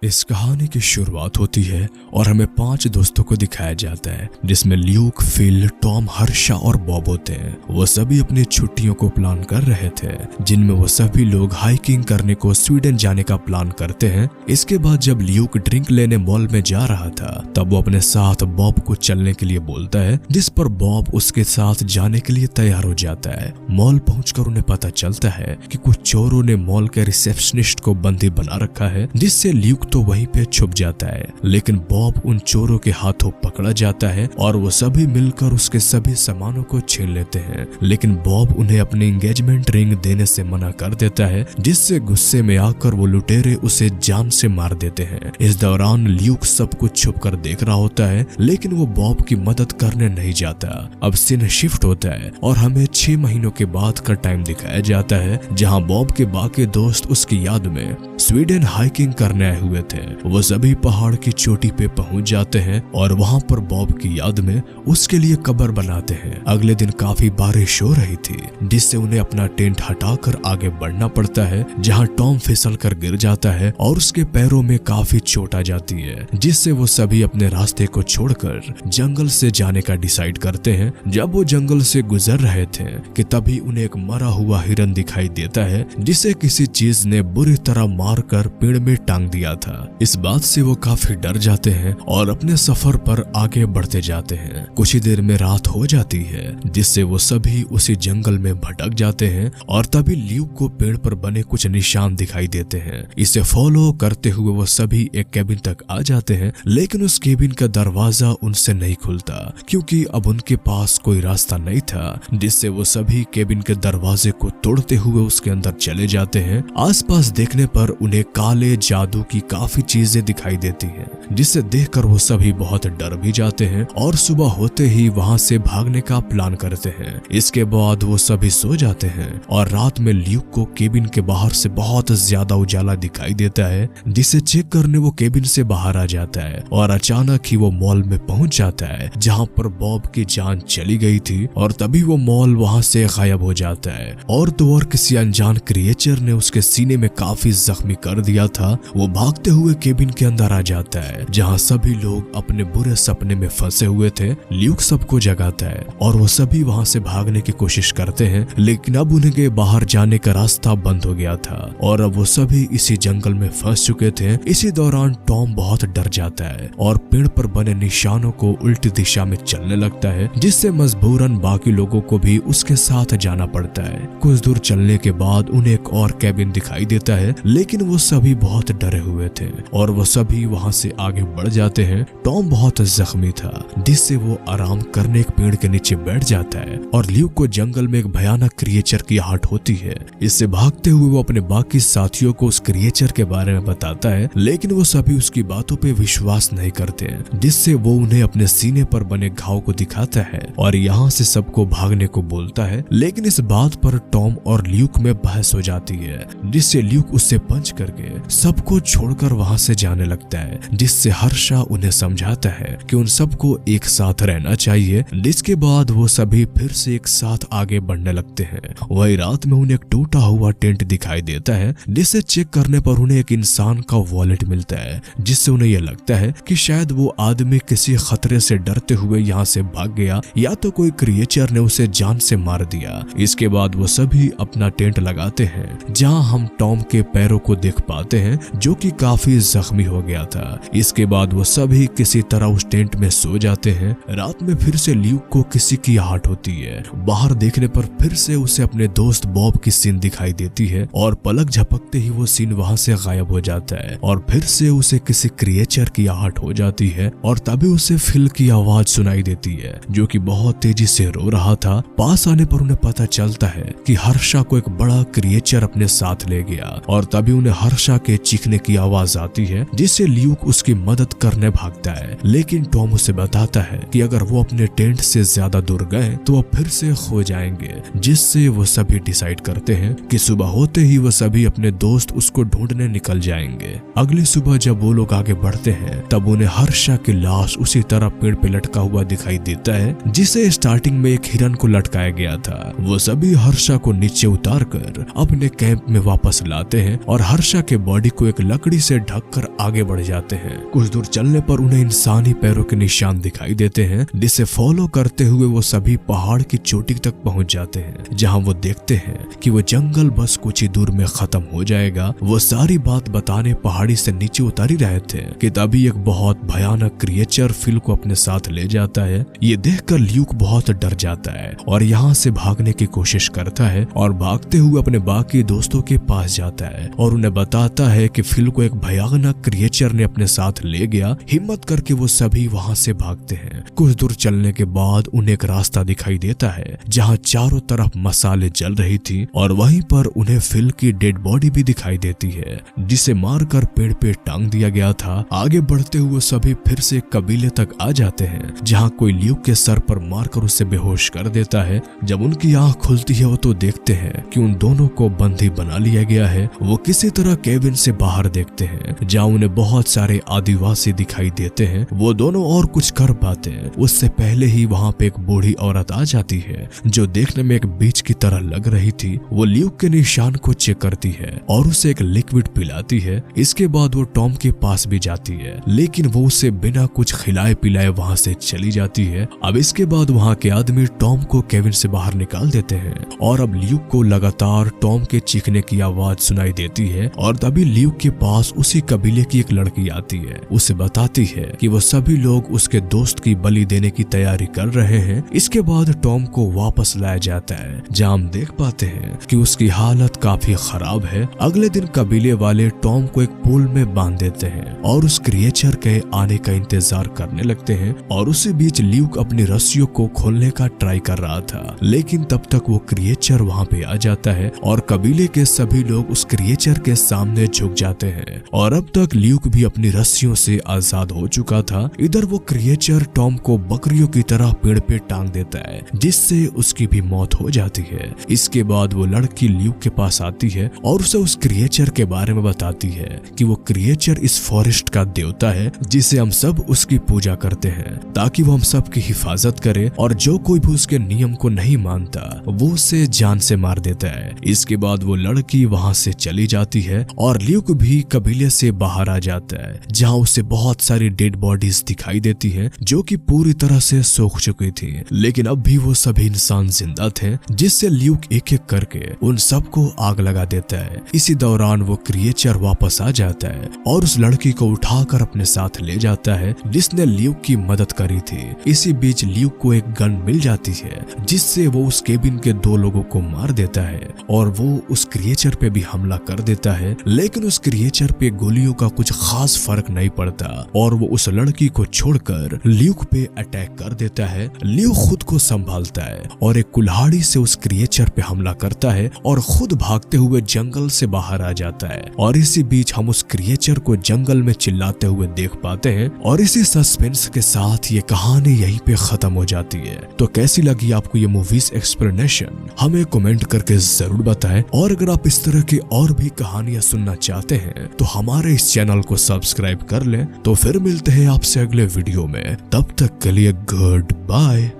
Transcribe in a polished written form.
इस कहानी की शुरुआत होती है और हमें 5 दोस्तों को दिखाया जाता है, जिसमें ल्यूक, फिल, टॉम, हर्षा और बॉब होते हैं। वो सभी अपनी छुट्टियों को प्लान कर रहे थे, जिनमें वो सभी लोग हाइकिंग करने को स्वीडन जाने का प्लान करते हैं। इसके बाद जब ल्यूक ड्रिंक लेने मॉल में जा रहा था, तब वो अपने साथ बॉब को चलने के लिए बोलता है, जिस पर बॉब उसके साथ जाने के लिए तैयार हो जाता है। मॉल पहुंचकर उन्हें पता चलता है कि कुछ चोरों ने मॉल के रिसेप्शनिस्ट को बंदी बना रखा है, जिससे ल्यूक तो वहीं पे छुप जाता है। लेकिन बॉब उन चोरों के हाथों पकड़ा जाता है और वो सभी मिलकर उसके सभी सामानों को छीन लेते हैं। लेकिन बॉब उन्हें अपनी एंगेजमेंट रिंग देने से मना कर देता है, जिससे गुस्से में आकर वो लुटेरे उसे जान से मार देते हैं। इस दौरान ल्यूक सब कुछ छुप कर देख रहा होता है, लेकिन वो बॉब की मदद करने नहीं जाता। अब सीन शिफ्ट होता है और हमें 6 महीनों के बाद का टाइम दिखाया जाता है, जहाँ बॉब के बाकी दोस्त उसकी याद में स्वीडन हाइकिंग करने आए हुए थे। वो सभी पहाड़ की चोटी पे पहुंच जाते हैं और वहां पर बॉब की याद में उसके लिए कब्र बनाते हैं। अगले दिन काफी बारिश हो रही थी, जिससे उन्हें अपना टेंट हटाकर आगे बढ़ना पड़ता है, जहां टॉम फिसल कर गिर जाता है और उसके पैरों में काफी चोट आ जाती है, जिससे वो सभी अपने रास्ते को छोड़कर जंगल से जाने का डिसाइड करते हैं। जब वो जंगल से गुजर रहे थे कि तभी उन्हें एक मरा हुआ हिरन दिखाई देता है, जिसे किसी चीज ने बुरी तरह मारकर पेड़ में टांग दिया था। इस बात से वो काफी डर जाते हैं और अपने सफर पर आगे बढ़ते जाते हैं। कुछ ही देर में रात हो जाती है, जिससे वो सभी उसी जंगल में भटक जाते हैं और तभी ल्यूक को पेड़ पर बने कुछ निशान दिखाई देते हैं। इसे फॉलो करते हुए वो सभी एक केबिन तक आ जाते हैं, लेकिन उस केबिन का दरवाजा उनसे नहीं खुलता, क्योंकि अब उनके पास कोई रास्ता नहीं था, जिससे वो सभी केबिन के दरवाजे को तोड़ते हुए उसके अंदर चले जाते हैं। आसपास देखने पर उन्हें काले जादू की काफी चीजें दिखाई देती हैं, जिसे देखकर वो सभी बहुत डर भी जाते हैं और सुबह होते ही वहां से भागने का प्लान करते हैं। इसके बाद वो सभी सो जाते हैं और रात में ल्यूक को केबिन के बाहर से बहुत ज्यादा उजाला दिखाई देता है, जिसे चेक करने वो केबिन से बाहर आ जाता है और अचानक ही वो मॉल में पहुंच जाता है, जहां पर बॉब की जान चली गई थी। और तभी वो मॉल वहां से गायब हो जाता है और तो और किसी अनजान क्रिएचर ने उसके सीने में काफी जख्मी कर दिया था। वो भागते हुए केबिन के अंदर आ जाता है, जहां सभी लोग अपने बुरे सपने में फंसे हुए थे। ल्यूक सबको जगाता है और वो सभी वहां से भागने की कोशिश करते हैं, लेकिन अब उन्हें बाहर जाने का रास्ता बंद हो गया था और अब वो सभी इसी जंगल में फंस चुके थे। इसी दौरान टॉम बहुत डर जाता है और पेड़ पर बने निशानों को उल्टी दिशा में चलने लगता है, जिससे मजबूरन बाकी लोगों को भी उसके साथ जाना पड़ता है। कुछ दूर चलने के बाद उन्हें एक और केबिन दिखाई देता है, लेकिन वो सभी बहुत डरे हुए थे और वो सभी वहां से आगे बढ़ जाते हैं। टॉम बहुत जख्मी था, जिससे वो आराम करने एक पेड़ के नीचे बैठ जाता है और ल्यूक को जंगल में एक भयानक क्रिएचर की आहट होती है। इससे भागते हुए वो अपने बाकी साथियों को उस क्रिएचर के बारे में बताता है, लेकिन वो सभी उसकी बातों पे विश्वास नहीं करते, जिससे वो उन्हें अपने सीने पर बने घाव को दिखाता है और यहाँ से सबको भागने को बोलता है। लेकिन इस बात पर टॉम और ल्यूक में बहस हो जाती है, जिससे ल्यूक उससे पंच करके सबको छोड़कर वहां से जाने लगता है, जिससे हर्षा उन्हें समझाता है कि उन सबको एक साथ रहना चाहिए। जिसके बाद वो सभी फिर से एक साथ आगे बढ़ने लगते हैं। वही रात में उन्हें एक टूटा हुआ टेंट दिखाई देता है, जिसे चेक करने पर उन्हें एक इंसान का वॉलेट मिलता है, जिससे उन्हें यह लगता है कि शायद वो आदमी किसी खतरे से डरते हुए यहाँ से भाग गया, या तो कोई क्रिएचर ने उसे जान से मार दिया। इसके बाद वो सभी अपना टेंट लगाते हैं, जहाँ हम टॉम के पैरों को देख पाते हैं, जो कि काफी जख्मी हो गया था। इसके बाद वो सभी किसी तरह उस टेंट में सो जाते हैं। रात में फिर से ल्यूक को किसी की आहट होती है। बाहर देखने पर फिर से उसे अपने दोस्त बॉब की सीन दिखाई देती है और पलक झपकते ही वो सीन वहां से गायब हो जाता है और फिर से उसे किसी क्रिएचर की आहट हो जाती है और तभी उसे फिल की आवाज सुनाई देती है, जो कि बहुत तेजी से रो रहा था। पास आने पर उन्हें पता चलता है कि हर्षा को एक बड़ा क्रिएचर अपने साथ ले गया और तभी उन्हें हर्षा के चीखने की आवाज आती है, जिससे ल्यूक उसकी मदद करने भागता है। लेकिन टॉम उसे बताता है कि अगर वो अपने टेंट से ज्यादा दूर गए तो वो फिर से खो जाएंगे, जिससे वो सभी डिसाइड करते हैं कि सुबह होते ही वो सभी अपने दोस्त उसको ढूंढने निकल जाएंगे। अगली सुबह जब वो लोग आगे बढ़ते हैं, तब उन्हें हर्षा की लाश उसी तरह पेड़ पे लटका हुआ दिखाई देता है, जिसे स्टार्टिंग में एक हिरन को लटकाया गया था। वो सभी हर्षा को नीचे उतारकर अपने कैंप में वापस लाते हैं और हर्षा के बॉडी को एक लकड़ी से ढककर आगे बढ़ जाते हैं। कुछ दूर चलने पर उन्हें इंसानी पैरों के निशान दिखाई देते हैं, जिसे फॉलो करते हुए वो सभी पहाड़ की चोटी तक पहुंच जाते हैं, जहां वो देखते हैं कि वो जंगल बस कुछ ही दूर में खत्म हो जाएगा। वो सारी बात बताने पहाड़ी से नीचे उतर ही रहे थे कि तभी एक बहुत भयानक क्रिएचर फिल को अपने साथ ले जाता है। ये देखकर ल्यूक बहुत डर जाता है और यहाँ से भागने की कोशिश करता है और भागते हुए अपने बाकी दोस्तों के पास जाता है और उन्हें बताता है कि फिल को एक भयानक क्रिएचर ने अपने साथ ले गया। हिम्मत करके वो सभी वहाँ से भागते हैं। कुछ दूर चलने के बाद उन्हें एक रास्ता दिखाई देता है जहाँ चारों तरफ मसाले जल रही थी और वहीं पर उन्हें फिल की डेड बॉडी भी दिखाई देती है, जिसे मारकर पेड़ पे टांग दिया गया था। आगे बढ़ते हुए सभी फिर से कबीले तक आ जाते हैं, जहाँ कोई ल्यूक के सर पर मारकर उसे बेहोश कर देता है। जब उनकी आंख खुलती है वो तो देखते हैं कि उन दोनों को बंदी बना लिया गया है। वो किसी तरह केबिन से बाहर देखते हैं, जहाँ उन्हें बहुत सारे आदिवासी दिखाई देते हैं। वो दोनों और कुछ कर पाते हैं उससे पहले ही वहाँ पे एक बूढ़ी औरत आ जाती है, जो देखने में एक बीच की तरह लग रही थी। वो ल्यूक के निशान को चेक करती है और उसे एक लिक्विड पिलाती है। इसके बाद वो टॉम के पास भी जाती है, लेकिन वो उसे बिना कुछ खिलाए पिलाए वहाँ से चली जाती है। अब इसके बाद वहाँ के आदमी टॉम को केबिन से बाहर निकाल देते हैं और अब ल्यूक को लगातार टॉम के चीखने की आवाज सुनाई देती है और तभी ल्यूक के पास उसी कबीले की एक लड़की आती है। उसे बताती है कि वो सभी लोग उसके दोस्त की बलि देने की तैयारी कर रहे हैं। इसके बाद टॉम को वापस लाया जाता है, जहाँ हम देख पाते हैं कि उसकी हालत काफी खराब है। अगले दिन कबीले वाले टॉम को एक पूल में बांध देते हैं और उस क्रिएचर के आने का इंतजार करने लगते हैं और उसी बीच ल्यूक अपनी रस्सियों को खोलने का ट्राई कर रहा था, लेकिन तब तक वो क्रिएचर वहाँ पे आ जाता है और कबीले के सभी लोग उस क्रिएचर के सामने झुक जाते हैं और अब तक ल्यूक भी अपनी रस्सियों से आजाद हो चुका था। इधर वो क्रिएचर टॉम को बकरियों की तरह पेड़ पे टांग देता है, जिससे उसकी भी मौत हो जाती है। इसके बाद वो लड़की ल्यूक के पास आती है और उसे उस क्रिएचर के बारे में बताती है कि वो क्रिएचर इस फॉरेस्ट का देवता है, जिसे हम सब उसकी पूजा करते हैं ताकि वो हम सब की हिफाजत करे और जो कोई भी उसके नियम को नहीं मानता वो उसे जान से मार देता है। इसके बाद वो लड़की वहाँ से चली जाती है और ल्यूक भी कबीले से बाहर आ जाता है, जहाँ उसे बहुत सारी डेड बॉडीज दिखाई देती हैं जो कि पूरी तरह से सूख चुकी थी, लेकिन अब भी वो सभी इंसान जिंदा थे, जिससे ल्यूक एक एक करके उन सबको आग लगा देता है। इसी दौरान वो क्रिएचर वापस आ जाता है और उस लड़की को उठाकर अपने साथ ले जाता है, जिसने ल्यूक की मदद करी थी। इसी बीच ल्यूक को एक गन मिल जाती है, जिससे वो उस केबिन के 2 लोगों को मार देता है और वो उस क्रिएचर पे भी हमला कर देता है, लेकिन उस क्रिएचर पे गोलियों का कुछ खास फर्क नहीं पड़ता और वो उस लड़की को छोड़कर ल्यूक पे अटैक कर देता है। ल्यूक खुद को संभालता है और एक कुल्हाड़ी से उस क्रिएचर पे हमला करता है और खुद भागते हुए जंगल से बाहर आ जाता है। और इसी बीच हम उस क्रिएचर को जंगल में चिल्लाते हुए देख पाते हैं और इसी सस्पेंस के साथ ये कहानी यहीं पे खत्म हो जाती है। तो कैसी लगी आपको ये मूवीज एक्सप्लेनेशन, हमें कमेंट करके जरूर बताएं। और अगर आप इस तरह की और भी कहानियां सुनना चाहते हैं तो हमारे इस चैनल को सब्सक्राइब कर लें। तो फिर मिलते हैं आपसे अगले वीडियो में, तब तक के लिए गुड बाय।